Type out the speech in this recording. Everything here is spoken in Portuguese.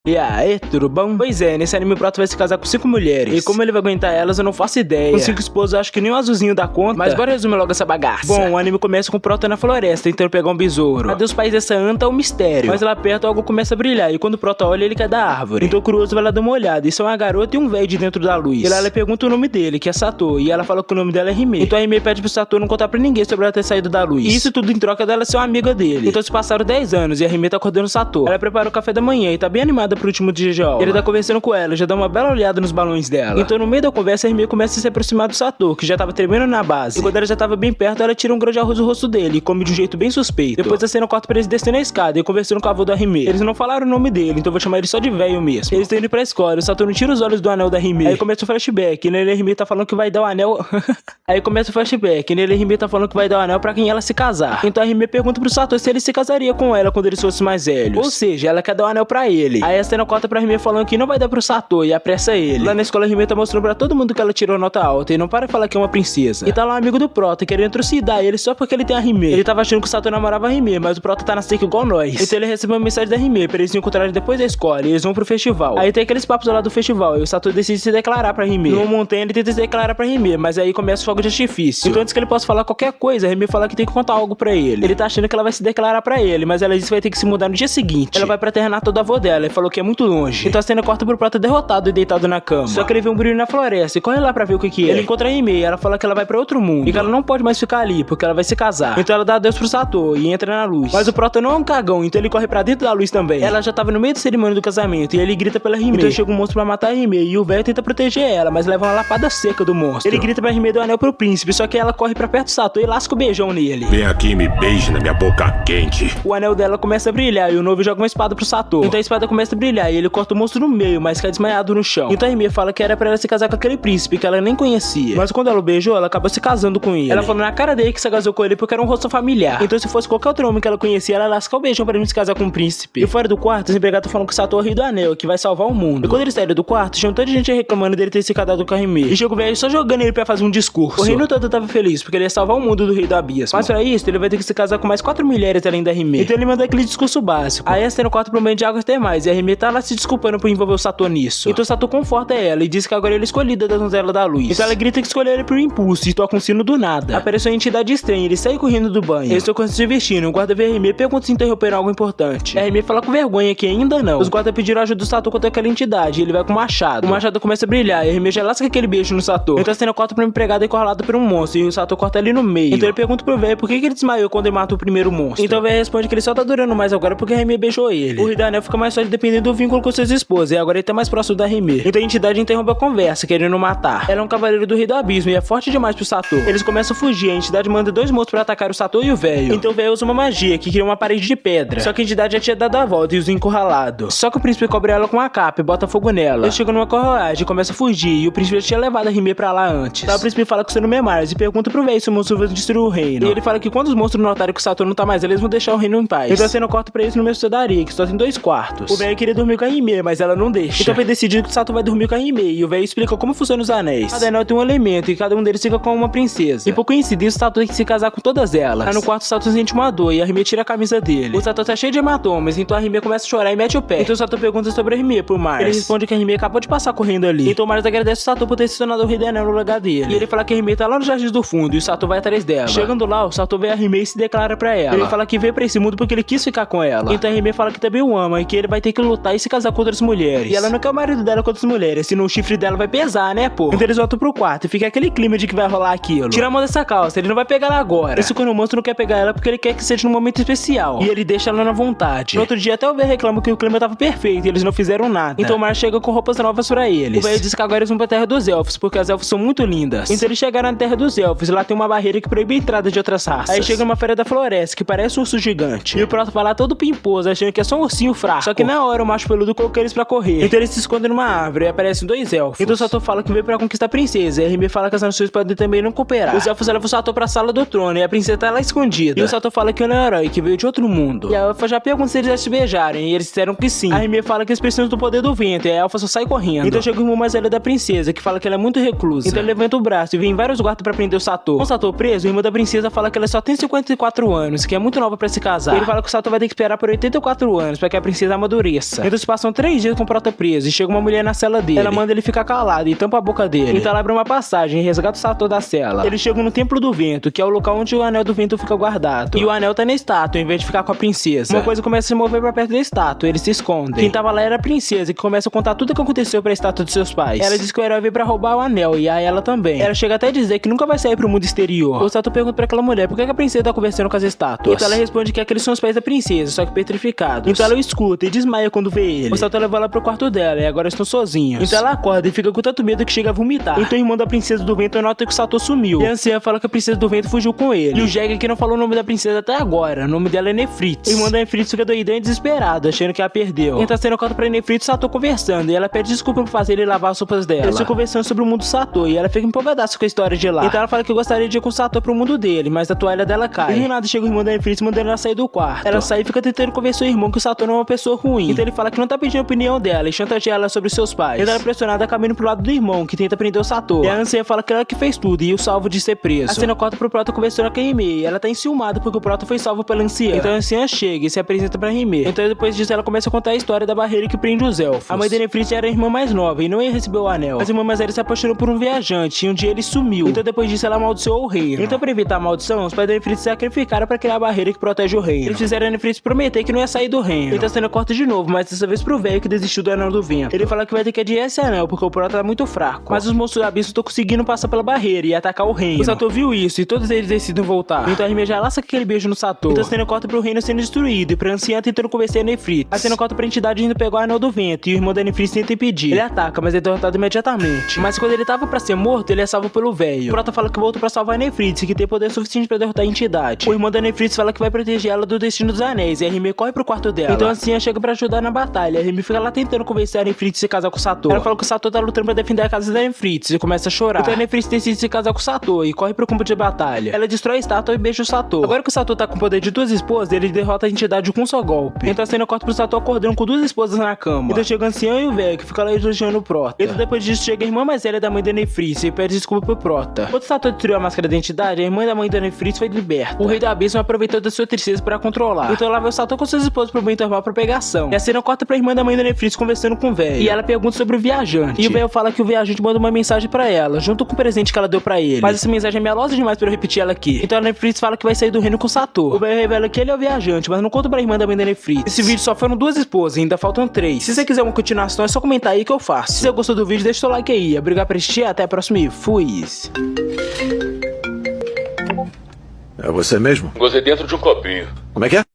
E aí, tudo bom? Pois é, nesse anime o Proto vai se casar com 5 mulheres. E como ele vai aguentar elas, eu não faço ideia. Com 5 esposas, eu acho que nem o azulzinho dá conta. Mas bora resumir logo essa bagaça. Bom, o anime começa com o Proto na floresta, tentando pegar um besouro. Cadê os pais dessa anta é um mistério. Mas lá perto algo começa a brilhar. E quando o Proto olha, ele cai da árvore. Então o curioso vai lá dar uma olhada. E são uma garota e um velho de dentro da luz. E lá ela pergunta o nome dele, que é Sato. E ela fala que o nome dela é Hime. Então a Hime pede pro Sato não contar pra ninguém sobre ela ter saído da luz. E isso tudo em troca dela ser uma amiga dele. Então se passaram 10 anos e a Hime tá acordando o Sato. Ela prepara o café da manhã e tá bem animada pro último dia de aula. Ele tá conversando com ela, já dá uma bela olhada nos balões dela. Então no meio da conversa a Hime começa a se aproximar do Sato, que já tava tremendo na base. E quando ela já tava bem perto, ela tira um grão de arroz do rosto dele e come de um jeito bem suspeito. Depois a cena corta pra eles descendo a escada e conversando com a avó da Hime. Eles não falaram o nome dele, então eu vou chamar ele só de velho mesmo. Eles estão indo pra escola, o Sato não tira os olhos do anel da Hime. Aí começa o flashback, e nele a Hime tá falando que vai dar o anel... Aí começa o flashback, e nele a Hime tá falando que vai dar o anel pra quem ela se casar. Então a Hime pergunta pro Sato se ele se casaria com ela quando eles fossem mais velhos. Ou seja, ela quer dar o anel pra ele. Aí a cena corta pra Hime falando que não vai dar pro Sato e apressa ele. Lá na escola a Hime tá mostrando pra todo mundo que ela tirou nota alta e não para de falar que é uma princesa. E tá lá um amigo do Proto querendo trucidar ele só porque ele tem a Hime. Ele tava achando que o Sato namorava a Hime, mas o Proto tá na seca igual nós. Então ele recebe uma mensagem da Hime pra eles se encontrarem depois da escola e eles vão pro festival. Aí tem aqueles papos lá do festival e o Sato decide se declarar pra Hime. Numa montanha ele tenta se declarar pra Hime, mas aí começa o fogo de artifício. Então antes que ele possa falar qualquer coisa, a Hime fala que tem que contar algo pra ele. Ele tá achando que ela vai se declarar pra ele, mas ela diz que vai ter que se mudar no dia seguinte. Ela vai pra terra natal da avó dela e falou que é muito longe. Então a cena corta pro Proto derrotado e deitado na cama. Só que ele vê um brilho na floresta e corre lá pra ver o que é. Ele encontra a Hime e ela fala que ela vai pra outro mundo e que ela não pode mais ficar ali porque ela vai se casar. Então ela dá adeus pro Sato e entra na luz. Mas o Proto não é um cagão, então ele corre pra dentro da luz também. Ela já tava no meio da cerimônia do casamento e ele grita pela Hime. Então chega um monstro pra matar a Hime e o velho tenta proteger ela, mas leva uma lapada seca do monstro. Ele grita pra Hime dar o anel pro príncipe, só que ela corre pra perto do Sato e lasca o beijão nele. Vem aqui e me beije na minha boca quente. O anel dela começa a brilhar e o noivo joga uma espada pro Sato. Então a espada começa a brilhar e ele corta o monstro no meio, mas cai desmaiado no chão. Então a Hime fala que era pra ela se casar com aquele príncipe que ela nem conhecia. Mas quando ela o beijou, ela acabou se casando com ele. Ela falou na cara dele que se casou com ele porque era um rosto familiar. Então se fosse qualquer outro homem que ela conhecia, ela lasca o beijão pra ele se casar com o príncipe. E fora do quarto, os empregados estão falando que o Sato é o rei do anel, que vai salvar o mundo. E quando eles saíram do quarto, tinha um tanto de gente reclamando dele ter se casado com a Hime. E chega o velho só jogando ele pra fazer um discurso. O reino todo tava feliz porque ele ia salvar o mundo do rei do abismo. Mas pra isso, ele vai ter que se casar com mais 4 mulheres além da Hime. Então ele manda aquele discurso básico. Aí a cena corta pro banho de águas termais e a Hime tá lá se desculpando por envolver o Sato nisso. Então o Sato conforta ela e diz que agora ele é escolhida da donzela da luz. Então ela grita que escolheu ele por impulso e toca um sino do nada. Apareceu uma entidade estranha, ele sai correndo do banho. Eles estão se divertindo, o guarda vê a Hime e pergunta se interromperam algo importante. A Hime fala com vergonha que ainda não. Os guardas pediram ajuda do Sato contra aquela entidade e ele vai com o machado. O machado começa a brilhar e a Hime já lasca aquele beijo no Sato. Então a cena corta pra uma empregada encurralada por um monstro e o Sato corta ali no meio. Então ele pergunta pro velho por que ele desmaiou quando ele mata o primeiro monstro. Então o velho responde que ele só tá durando mais agora porque a Hime beijou ele. O rei do anel fica mais sólido dependendo do vínculo com suas esposas e agora ele tá mais próximo da Hime. Então a entidade interrompe a conversa, querendo matar. Ela é um cavaleiro do rei do abismo e é forte demais pro Sato. Eles começam a fugir, a entidade manda 2 monstros pra atacar o Sato e o velho. Então o velho usa uma magia que cria uma parede de pedra. Só que a entidade já tinha dado a volta e os encurralado. Só que o príncipe cobre ela com a capa e bota fogo nela. Eles chegam numa carruagem e começam a fugir e o príncipe já tinha levado a Hime pra lá antes. Então o príncipe fala com o seu nome é Mars e pergunta pro velho se o monstro vai destruir o reino. E ele fala que quando os monstros notarem que o Sato não tá mais, eles vão deixar o reino em paz. Então a cena corta pra eles no meio da hospedaria, que só tem 2 quartos. O velho queria dormir com a Hime, mas ela não deixa. Então foi decidido que o Sato vai dormir com a Hime e o velho explica como funcionam os anéis. Cada anel tem um elemento e cada um deles fica com uma princesa. E por coincidência o Sato tem que se casar com todas elas. Aí no quarto o Sato sente uma dor e a Hime tira a camisa dele. O Sato tá cheio de hematomas, então a Hime começa a chorar e mete o pé. Então o Sato pergunta sobre a Hime pro Mars. Ele responde que a Hime acabou de passar correndo ali. Então o Mars agradece o Sato por ter se tornado o rei do anel no lugar dele. E ele fala que a Hime tá lá no jardim do fundo e o Sato vai atrás dela. Chegando lá, o Sato vê a Hime e se declara pra ela. Ele fala que veio pra esse mundo porque ele quis ficar com ela. Então a Hime fala que também o ama e que ele vai ter que lutar e se casar com outras mulheres. E ela não quer o marido dela com outras mulheres, senão o chifre dela vai pesar, né, pô? Então eles voltam pro quarto e fica aquele clima de que vai rolar aquilo. Tira a mão dessa calça, ele não vai pegar ela agora. Isso quando o monstro não quer pegar ela porque ele quer que seja num momento especial. E ele deixa ela na vontade. No outro dia até o velho reclama que o clima tava perfeito e eles não fizeram nada. Então o Mar chega com roupas novas pra eles. O velho diz que agora eles vão pra terra dos elfos, porque as elfos são muito lindas. Então eles chegaram na terra dos elfos e lá tem uma barreira que proíbe a entrada de outras raças. Aí chega uma feira da floresta que parece um urso gigante. E o Proto vai lá todo pimposo, achando que é só um ursinho fraco. Só que na hora o macho peludo colocou eles pra correr. Então eles se escondem numa árvore e aparecem 2 elfos. Então o Sato fala que veio pra conquistar a princesa. E a Hime fala que as nações podem também não cooperar. Os elfos levam o Sato pra sala do trono e a princesa tá lá escondida. E o Sato fala que ele é um herói, que veio de outro mundo. E a elfa já pergunta se eles já se beijarem e eles disseram que sim. A Hime fala que eles precisam do poder do vento e a elfa só sai correndo. Então chega o irmão mais velho da princesa, que fala que ela é muito reclusa. Então ele levanta o braço e vem vários guardas pra prender o Sato. Com o Sato preso, o irmão da princesa fala que ela só tem 54 anos, que é muito nova pra se casar. E ele fala que o Sato vai ter que esperar por 84 anos pra que a princesa amadureça. cabeça. Então se passam 3 dias com o Prota preso e chega uma mulher na cela dele. Ela manda ele ficar calado e tampa a boca dele. Então ela abre uma passagem e resgata o Sato da cela. Eles chegam no Templo do Vento, que é o local onde o Anel do Vento fica guardado. E o anel tá na estátua, em vez de ficar com a princesa. Uma coisa começa a se mover pra perto da estátua, eles se escondem. Quem tava lá era a princesa, que começa a contar tudo o que aconteceu pra estátua de seus pais. Ela diz que o herói veio pra roubar o anel, e a ela também. Ela chega até a dizer que nunca vai sair pro mundo exterior. O Sato pergunta pra aquela mulher por que a princesa tá conversando com as estátuas. Então ela responde que aqueles são os pais da princesa, só que petrificados. Então ela o escuta e desmaia quando vê ele. O Sato leva ela pro quarto dela e agora estão sozinhos. Então ela acorda e fica com tanto medo que chega a vomitar. Então o irmão da princesa do vento nota que o Sato sumiu. E a anciã fala que a princesa do vento fugiu com ele. E o Jeg que não falou o nome da princesa até agora. O nome dela é Nefritz. O irmão da Nefritz fica doidão e desesperado, achando que ela perdeu. Então a cena corta pra Nefritz e o Sato conversando. E ela pede desculpa por fazer ele lavar as roupas dela. Eles estão conversando sobre o mundo do Sato e ela fica empolgadaça com a história de lá. Então ela fala que gostaria de ir com o Sato pro mundo dele, mas a toalha dela cai. E do nada chega o irmão da Nefritz mandando ela sair do quarto. Ela sai e fica tentando convencer o irmão que o Sato não é uma pessoa ruim. Então ele fala que não tá pedindo a opinião dela e chantageia ela sobre seus pais. Então ela é pressionada, acaba indo pro lado do irmão, que tenta prender o Sato. E a anciã fala que ela que fez tudo e o salvo de ser preso. A cena corta pro Prota conversando com a Hime e ela tá enciumada porque o Prota foi salvo pela anciã. Então a anciã chega e se apresenta pra Hime. Então depois disso ela começa a contar a história da barreira que prende os elfos. A mãe da Nefritz era a irmã mais nova e não ia receber o anel. As irmãs mais velhas se apaixonou por um viajante e um dia ele sumiu. Então depois disso ela amaldiçoou o reino. Então pra evitar a maldição, os pais da Nefritz se sacrificaram pra criar a barreira que protege o reino. Eles fizeram a Nefritz prometer que não ia sair do reino. Então a cena corta de novo, mas dessa vez pro velho que desistiu do anel do vento. Ele fala que vai ter que adiar esse anel porque o Prota tá muito fraco. Mas os monstros do abismo estão conseguindo passar pela barreira e atacar o reino. O Sato viu isso e todos eles decidem voltar. Então a Hime já laça aquele beijo no Sato. Então a cena corta pro reino sendo destruído e pra anciã tentando convencer a Nefritz. A cena corta pra entidade indo pegar o anel do vento e o irmão da Nefritz tenta impedir. Ele ataca, mas é derrotado imediatamente. Mas quando ele tava pra ser morto, ele é salvo pelo velho. O Prota fala que voltou pra salvar a Nefritz e que tem poder suficiente pra derrotar a entidade. O irmão da Nefritz fala que vai proteger ela do destino dos anéis e a Hime corre pro quarto dela. Então a anciã chega pra ajudar na batalha. A Hime fica lá tentando convencer a Nefritz a se casar com o Sato. Ela fala que o Sato tá lutando pra defender a casa da Nefritz e começa a chorar. Então a Nefritz decide se casar com o Sato e corre pro campo de batalha. Ela destrói a estátua e beija o Sato. Agora que o Sato tá com o poder de 2 esposas, ele derrota a entidade com um só golpe. Então a cena corta pro Sato acordando com 2 esposas na cama. Então chega o ancião e o velho que fica lá elogiando o Prota. Então depois disso chega a irmã mais velha da mãe da Nefritz e pede desculpa pro Prota. Quando o Sato destruiu a máscara da entidade, a irmã da mãe da Nefritz foi liberta. O rei do abismo aproveitou da sua tristeza pra controlar. Então ela vai o Sato com suas esposas pro bem normal pra pegação. E a cena corta pra irmã da mãe da Nefritz conversando com o velho. E ela pergunta sobre o viajante. E o velho fala que o viajante manda uma mensagem pra ela, junto com o presente que ela deu pra ele. Mas essa mensagem é melosa demais pra eu repetir ela aqui. Então a Nefritz fala que vai sair do reino com o Sato. O velho revela que ele é o viajante, mas não conta pra irmã da mãe da Nefritz. Esse vídeo só foram 2 esposas, ainda faltam 3. Se você quiser uma continuação, é só comentar aí que eu faço. Se você gostou do vídeo, deixa seu like aí. Obrigado por assistir, até a próxima e fui! É você mesmo? Gozei dentro de um copinho. Como é que é?